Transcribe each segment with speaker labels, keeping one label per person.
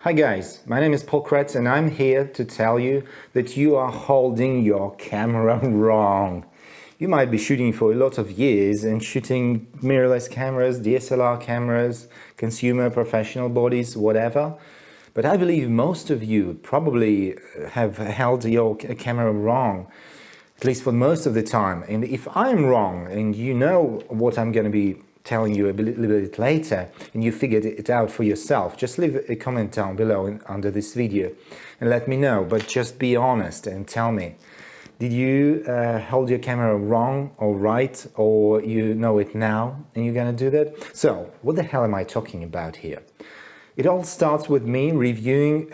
Speaker 1: Hi guys, my name is Kretz and I'm here to tell you that you are holding your camera wrong. You might be shooting for a lot of years and shooting mirrorless cameras, DSLR cameras, consumer, professional bodies, whatever. But I believe most of you probably have held your camera wrong, at least for most of the time. And if I'm wrong and you know what I'm going to be telling you a little bit later and you figured it out for yourself, just leave a comment down below under this video and let me know. But just be honest and tell me, did you hold your camera wrong or right, or you know it now and you're gonna do that? So what the hell am I talking about here? It all starts with me reviewing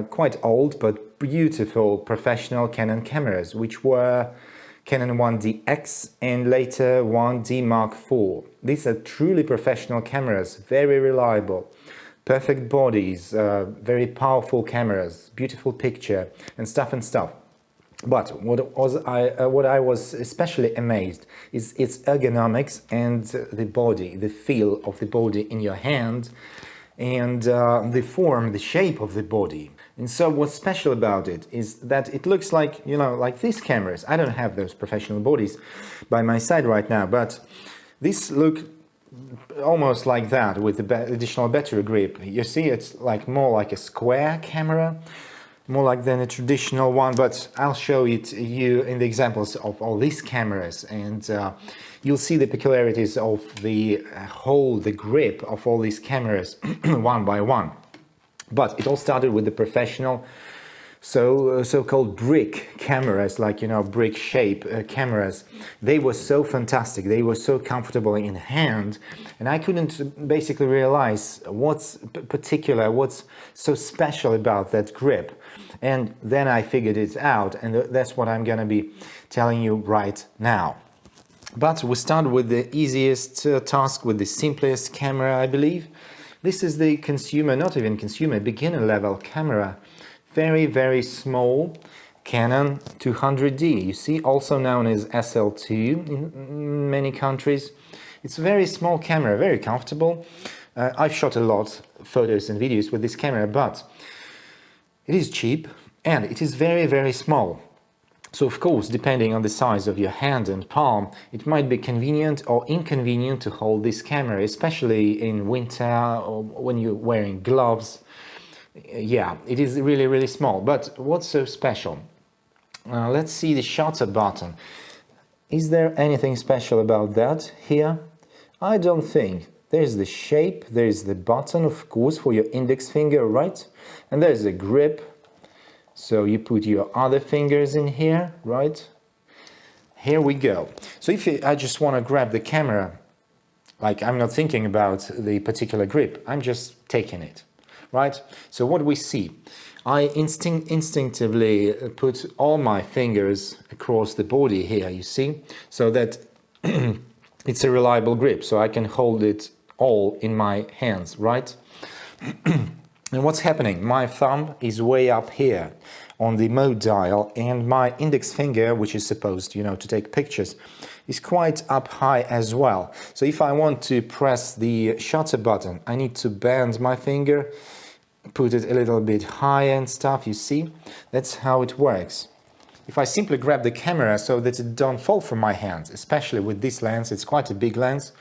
Speaker 1: quite old but beautiful professional Canon cameras, which were Canon 1DX and later 1D Mark IV. These are truly professional cameras, very reliable, perfect bodies, very powerful cameras, beautiful picture and stuff. But what I was especially amazed is its ergonomics and the body, the feel of the body in your hand, and the form, the shape of the body. And so what's special about it is that it looks like, you know, like these cameras. I don't have those professional bodies by my side right now, but these look almost like that with the additional battery grip. You see, it's like more like a square camera, more like than a traditional one, but I'll show it to you in the examples of all these cameras, and you'll see the peculiarities of the the grip of all these cameras one by one. But it all started with the professional so-called brick cameras, like, you know, brick shape cameras. They were so fantastic, they were so comfortable in hand, and I couldn't basically realize what's particular, what's so special about that grip. And then I figured it out, and that's what I'm gonna be telling you right now. But we start with the easiest task, with the simplest camera, I believe. This is the consumer, not even consumer, beginner level camera. Very, very small Canon 200D. You see, also known as SL2 in many countries. It's a very small camera, very comfortable. I've shot a lot of photos and videos with this camera, but it is cheap and it is very, very small. So of course, depending on the size of your hand and palm, it might be convenient or inconvenient to hold this camera, especially in winter or when you're wearing gloves. Yeah, it is really, really small. But what's so special? Let's see the shutter button. Is there anything special about that here? I don't think. There's the shape, there's the button, of course, for your index finger, right? And there's the grip. So you put your other fingers in here, right? Here we go. So if I just want to grab the camera, like, I'm not thinking about the particular grip, I'm just taking it, right? So what we see, I instinctively put all my fingers across the body here, you see, so that it's a reliable grip, so I can hold it all in my hands, right? And what's happening? My thumb is way up here on the mode dial, and my index finger, which is supposed, you know, to take pictures, is quite up high as well. So if I want to press the shutter button, I need to bend my finger, put it a little bit higher and stuff, you see? That's how it works. If I simply grab the camera so that it don't fall from my hands, especially with this lens, it's quite a big lens.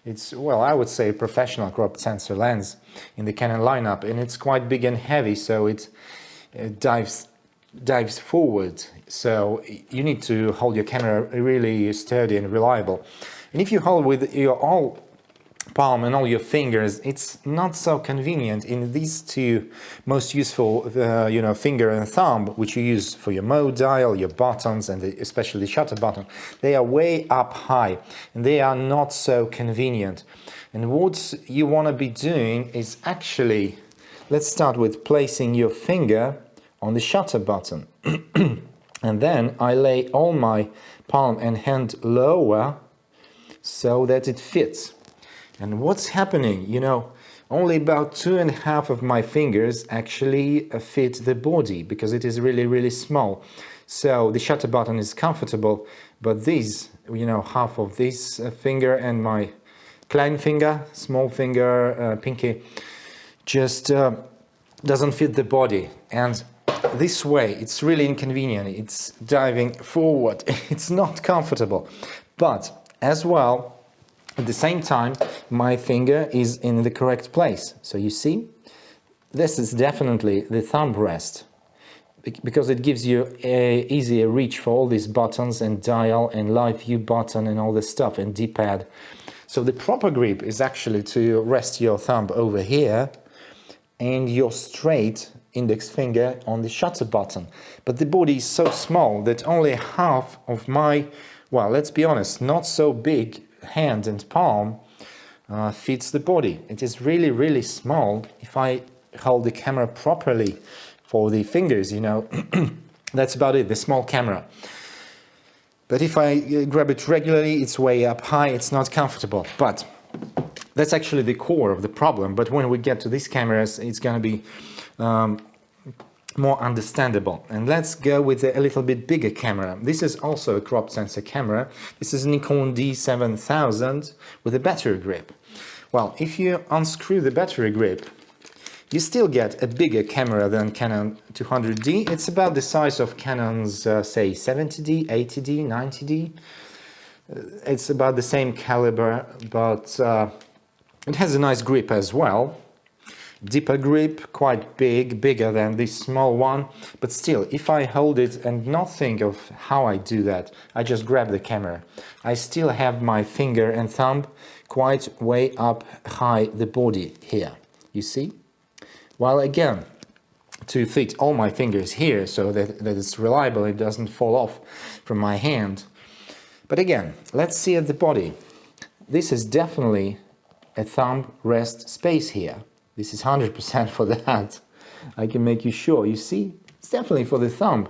Speaker 1: It's, well, I would say a professional crop sensor lens in the Canon lineup, and it's quite big and heavy, so it dives forward. So you need to hold your camera really sturdy and reliable. And if you hold with your all palm and all your fingers, it's not so convenient. In these two most useful, you know, finger and thumb, which you use for your mode dial, your buttons, and especially the shutter button, they are way up high and they are not so convenient. And what you want to be doing is actually, let's start with placing your finger on the shutter button. And then I lay all my palm and hand lower so that it fits. And what's happening, you know, only about 2.5 of my fingers actually fit the body, because it is really, really small. So the shutter button is comfortable, but these, you know, half of this finger and my klein finger, small finger, pinky, just doesn't fit the body, and this way it's really inconvenient. It's diving forward. It's not comfortable, but as well, at the same time, my finger is in the correct place. So you see, this is definitely the thumb rest, because it gives you a easier reach for all these buttons and dial and live view button and all this stuff and D-pad. So the proper grip is actually to rest your thumb over here and your straight index finger on the shutter button. But the body is so small that only half of my, well, let's be honest, not so big hand and palm fits the body. It is really, really small. If I hold the camera properly for the fingers, you know, that's about it, the small camera. But if I grab it regularly, it's way up high, it's not comfortable. But that's actually the core of the problem. But when we get to these cameras, it's going to be more understandable. And let's go with a little bit bigger camera. This is also a crop sensor camera. This is Nikon D7000 with a battery grip. Well, if you unscrew the battery grip, you still get a bigger camera than Canon 200D. It's about the size of Canon's, say, 70D, 80D, 90D. It's about the same caliber, but it has a nice grip as well. Deeper grip, quite big, bigger than this small one. But still, if I hold it and not think of how I do that, I just grab the camera. I still have my finger and thumb quite way up high the body here. You see? While again, to fit all my fingers here so that it's reliable, it doesn't fall off from my hand. But again, let's see at the body. This is definitely a thumb rest space here. This is 100% for that. I can make you sure. You see, it's definitely for the thumb.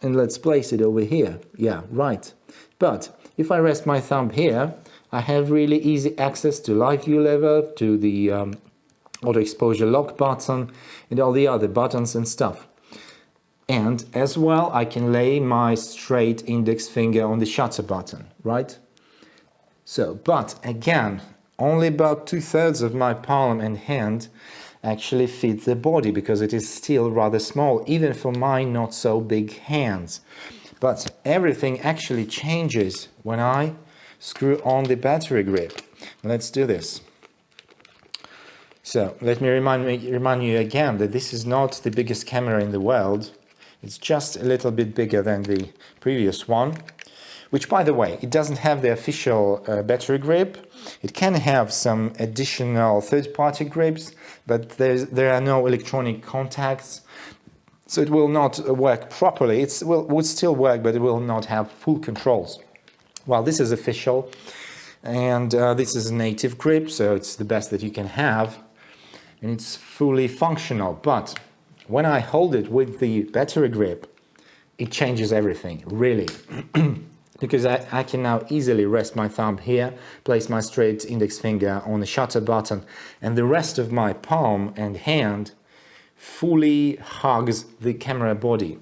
Speaker 1: And let's place it over here. Yeah, right. But if I rest my thumb here, I have really easy access to live view level, to the auto exposure lock button and all the other buttons and stuff. And as well, I can lay my straight index finger on the shutter button, right? So, but again, only about 2/3 of my palm and hand actually fit the body, because it is still rather small, even for my not so big hands. But everything actually changes when I screw on the battery grip. Let's do this. So let me remind you again that this is not the biggest camera in the world. It's just a little bit bigger than the previous one, which, by the way, it doesn't have the official battery grip. It can have some additional third-party grips, but there are no electronic contacts, so it will not work properly. It would still work, but it will not have full controls. Well, this is official, and this is a native grip, so it's the best that you can have. And it's fully functional, but when I hold it with the battery grip, it changes everything, really. Because I can now easily rest my thumb here, place my straight index finger on the shutter button, and the rest of my palm and hand fully hugs the camera body.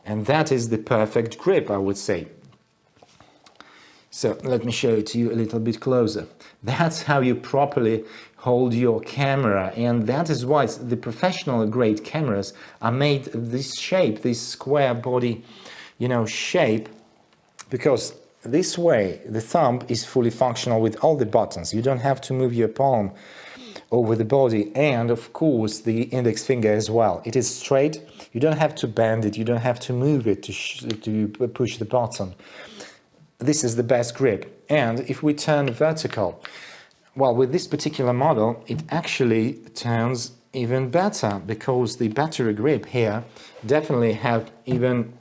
Speaker 1: And that is the perfect grip, I would say. So let me show it to you a little bit closer. That's how you properly hold your camera, and that is why the professional grade cameras are made this shape, this square body, you know, shape, because this way the thumb is fully functional with all the buttons. You don't have to move your palm over the body, and of course the index finger as well. It is straight. You don't have to bend it. You don't have to move it to push the button. This is the best grip. And if we turn vertical, well, with this particular model, it actually turns even better, because the battery grip here definitely have even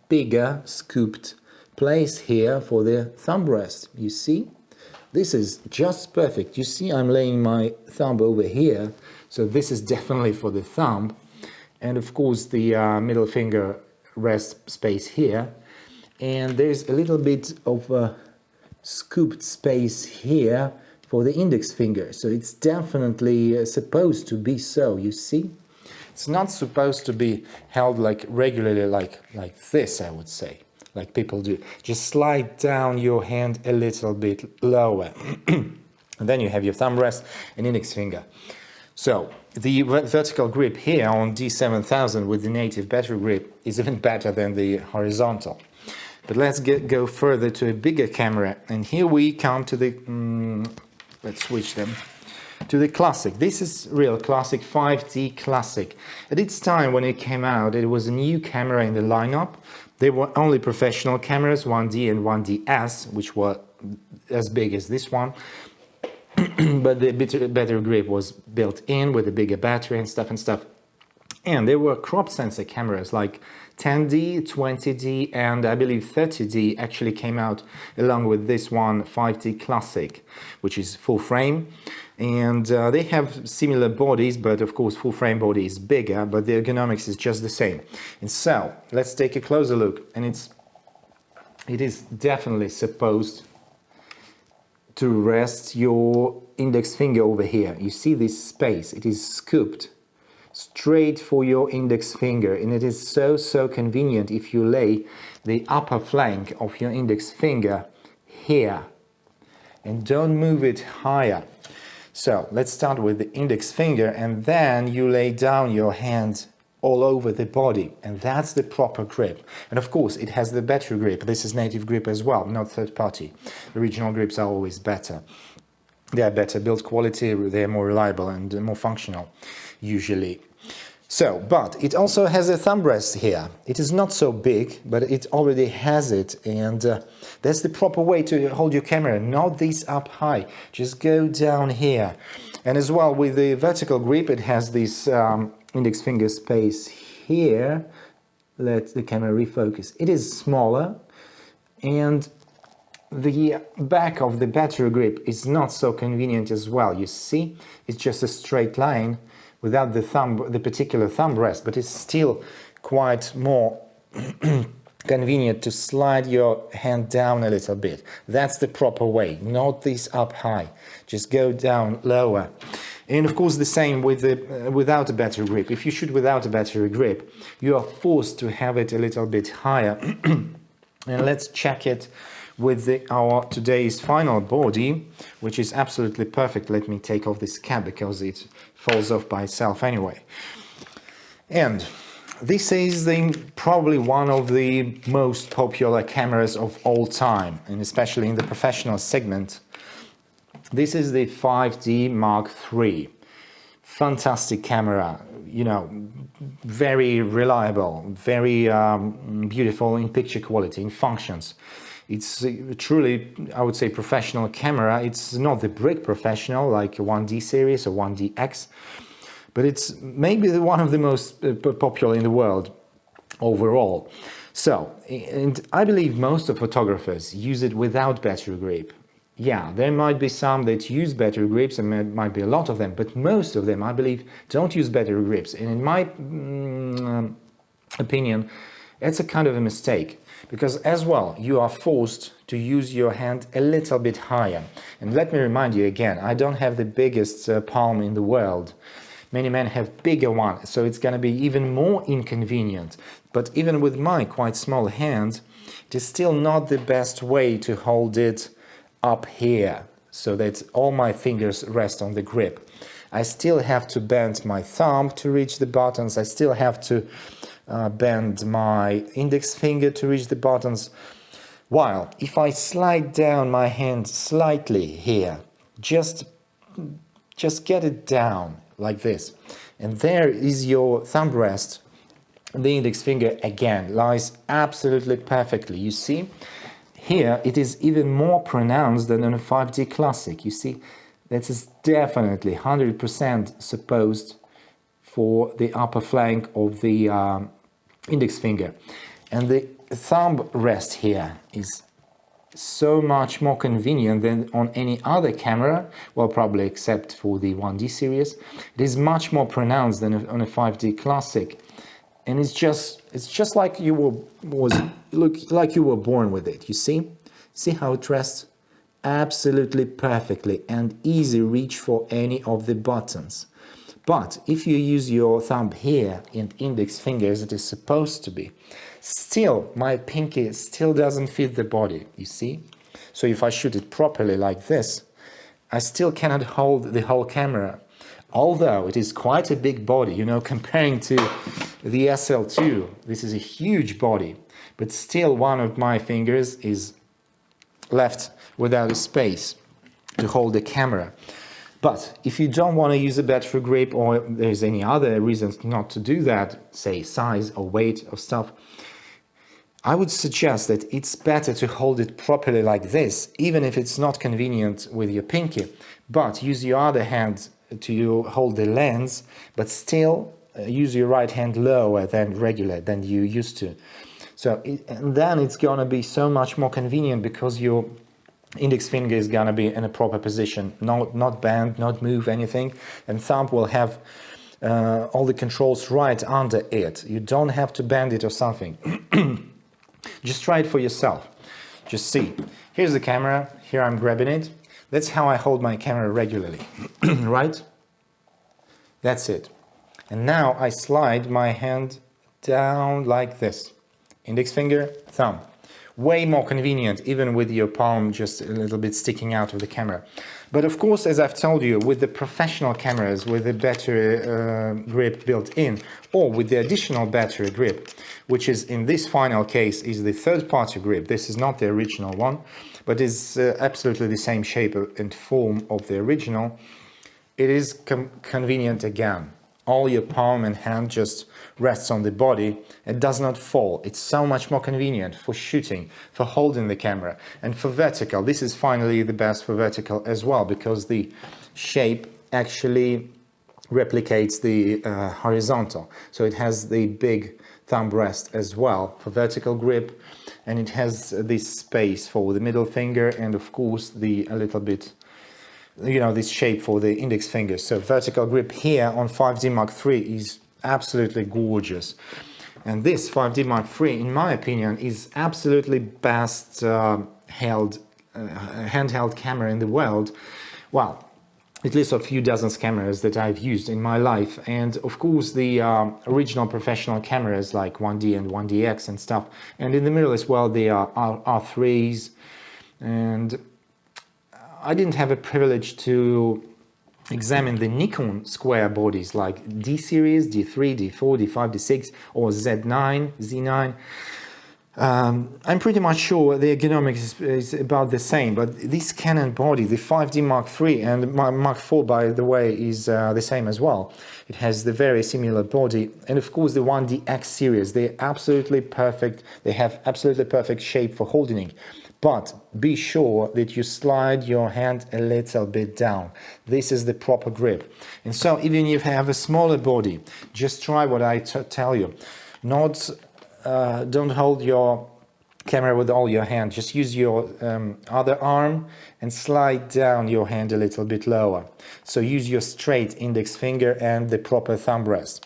Speaker 1: bigger scooped place here for the thumb rest. You see, this is just perfect. You see, I'm laying my thumb over here, so this is definitely for the thumb, and of course the middle finger rest space here. And there's a little bit of a scooped space here for the index finger, so it's definitely supposed to be so. You see, it's not supposed to be held like regularly, like this, I would say, like people do. Just slide down your hand a little bit lower, and then you have your thumb rest and index finger. So The vertical grip here on D7000 with the native battery grip is even better than the horizontal. But let's go further to a bigger camera, and here we come to the, let's switch them, to the classic. This is real classic, 5D classic. At its time when it came out, it was a new camera in the lineup. There were only professional cameras, 1D and 1DS, which were as big as this one. But the better grip was built in with a bigger battery and stuff. And there were crop sensor cameras like 10D, 20D, and I believe 30D actually came out along with this one, 5D Classic, which is full frame. And they have similar bodies, but of course full frame body is bigger, but the ergonomics is just the same. And so let's take a closer look, and it is definitely supposed to rest your index finger over here. You see this space, it is scooped straight for your index finger, and it is so convenient if you lay the upper flank of your index finger here and don't move it higher. So let's start with the index finger, and then you lay down your hand all over the body, and that's the proper grip. And of course it has the better grip. This is native grip as well, not third party. Original grips are always better. They are better build quality, they are more reliable and more functional usually. So, but it also has a thumb rest here. It is not so big, but it already has it, and that's the proper way to hold your camera, not this up high, just go down here. And as well with the vertical grip, it has this index finger space here. Let the camera refocus. It is smaller, and the back of the battery grip is not so convenient as well. You see, it's just a straight line without the particular thumb rest, but it's still quite more convenient to slide your hand down a little bit. That's the proper way, not this up high. Just go down lower. And of course the same with the without a battery grip. If you shoot without a battery grip, you are forced to have it a little bit higher. And let's check it with our today's final body, which is absolutely perfect. Let me take off this cap because it falls off by itself anyway. And this is probably one of the most popular cameras of all time, and especially in the professional segment. This is the 5D Mark III. Fantastic camera, you know, very reliable, very beautiful in picture quality, in functions. It's truly, I would say, professional camera. It's not the brick professional like 1D series or 1DX, but it's maybe one of the most popular in the world overall. So, and I believe most of photographers use it without battery grip. Yeah, there might be some that use battery grips, and there might be a lot of them, but most of them, I believe, don't use battery grips. And in my opinion, it's a kind of a mistake, because as well, you are forced to use your hand a little bit higher. And let me remind you again, I don't have the biggest palm in the world. Many men have bigger ones, so it's going to be even more inconvenient. But even with my quite small hand, it is still not the best way to hold it up here, so that all my fingers rest on the grip. I still have to bend my thumb to reach the buttons. I still have to bend my index finger to reach the buttons. While if I slide down my hand slightly here, just get it down like this, and there is your thumb rest. The index finger again lies absolutely perfectly. You see, here it is even more pronounced than on a 5D Classic. You see, that is definitely 100% supposed for the upper flank of the index finger. And the thumb rest here is so much more convenient than on any other camera, well, probably except for the 1D series. It is much more pronounced than on a 5D Classic. And it's just like you were born with it. You see how it rests absolutely perfectly, and easy reach for any of the buttons. But if you use your thumb here and index finger as it is supposed to be, still my pinky still doesn't fit the body, you see? So if I shoot it properly like this, I still cannot hold the whole camera. Although it is quite a big body, you know, comparing to the SL2, this is a huge body, but still one of my fingers is left without a space to hold the camera. But if you don't want to use a battery grip, or there's any other reasons not to do that, say size or weight or stuff, I would suggest that it's better to hold it properly like this, even if it's not convenient with your pinky, but use your other hand to hold the lens, but still use your right hand lower than regular than you used to. So and then it's gonna be so much more convenient, because your index finger is gonna be in a proper position, not bend, not move anything, and thumb will have all the controls right under it. You don't have to bend it or something. Just try it for yourself. Just see. Here's the camera. Here I'm grabbing it. That's how I hold my camera regularly, right? That's it. And now I slide my hand down like this. Index finger, thumb. Way more convenient, even with your palm just a little bit sticking out of the camera. But of course, as I've told you, with the professional cameras, with the battery grip built in, or with the additional battery grip, which is in this final case is the third-party grip. This is not the original one, but is absolutely the same shape and form of the original. It is convenient again. All your palm and hand just rests on the body. It does not fall. It's so much more convenient for shooting, for holding the camera, and for vertical. This is finally the best for vertical as well, because the shape actually replicates the horizontal. So it has the big thumb rest as well for vertical grip, and it has this space for the middle finger, and of course a little bit, you know, this shape for the index finger. So vertical grip here on 5D Mark III is absolutely gorgeous. And this 5D Mark III, in my opinion, is absolutely best handheld camera in the world. Well, at least a few dozen cameras that I've used in my life. And of course the original professional cameras like 1D and 1DX and stuff. And in the mirrorless world, they are R3s. And I didn't have a privilege to examine the Nikon square bodies like D series, D3, D4, D5, D6, or Z9, Z9. I'm pretty much sure the ergonomics is about the same, but this Canon body, the 5D Mark III and Mark IV, by the way, is the same as well. It has the very similar body, and of course the 1DX series, they're absolutely perfect. They have absolutely perfect shape for holding it. But be sure that you slide your hand a little bit down. This is the proper grip. And so even if you have a smaller body, just try what I tell you. Don't hold your camera with all your hand. Just use your other arm and slide down your hand a little bit lower. So use your straight index finger and the proper thumb rest.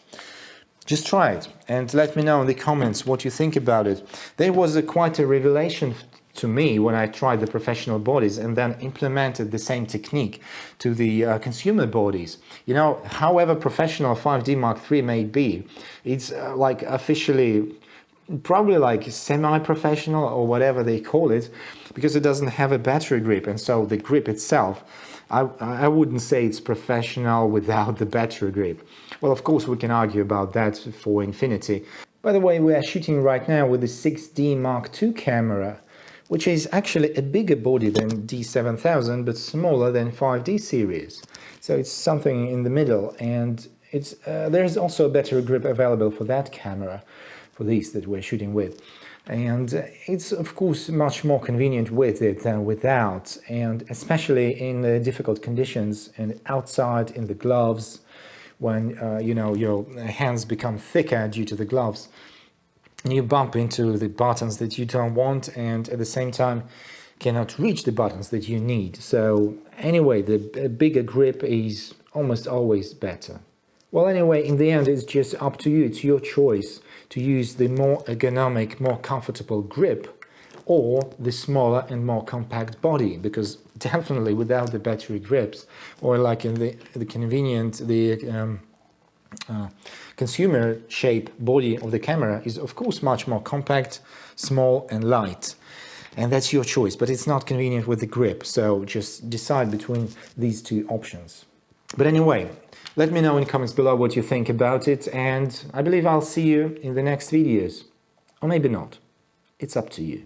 Speaker 1: Just try it and let me know in the comments what you think about it. There was quite a revelation to me when I tried the professional bodies and then implemented the same technique to the consumer bodies. You know, however professional 5D Mark III may be, it's like officially probably like semi-professional or whatever they call it, because it doesn't have a battery grip, and so the grip itself, I wouldn't say it's professional without the battery grip. Well, of course we can argue about that for infinity. By the way, we are shooting right now with the 6D Mark II camera, which is actually a bigger body than D7000 but smaller than 5D series. So it's something in the middle, and it's there's also a battery grip available for that camera, for these that we're shooting with. And it's of course much more convenient with it than without, and especially in difficult conditions and outside in the gloves, when you know, your hands become thicker due to the gloves. You bump into the buttons that you don't want, and at the same time cannot reach the buttons that you need. So anyway, the bigger grip is almost always better. Well, anyway, in the end, it's just up to you. It's your choice to use the more ergonomic, more comfortable grip, or the smaller and more compact body, because definitely without the battery grips, or like in the convenient, consumer shape body of the camera is of course much more compact, small and light, and that's your choice, but it's not convenient with the grip. So just decide between these two options. But anyway, let me know in the comments below what you think about it, and I believe I'll see you in the next videos. Or maybe not. It's up to you.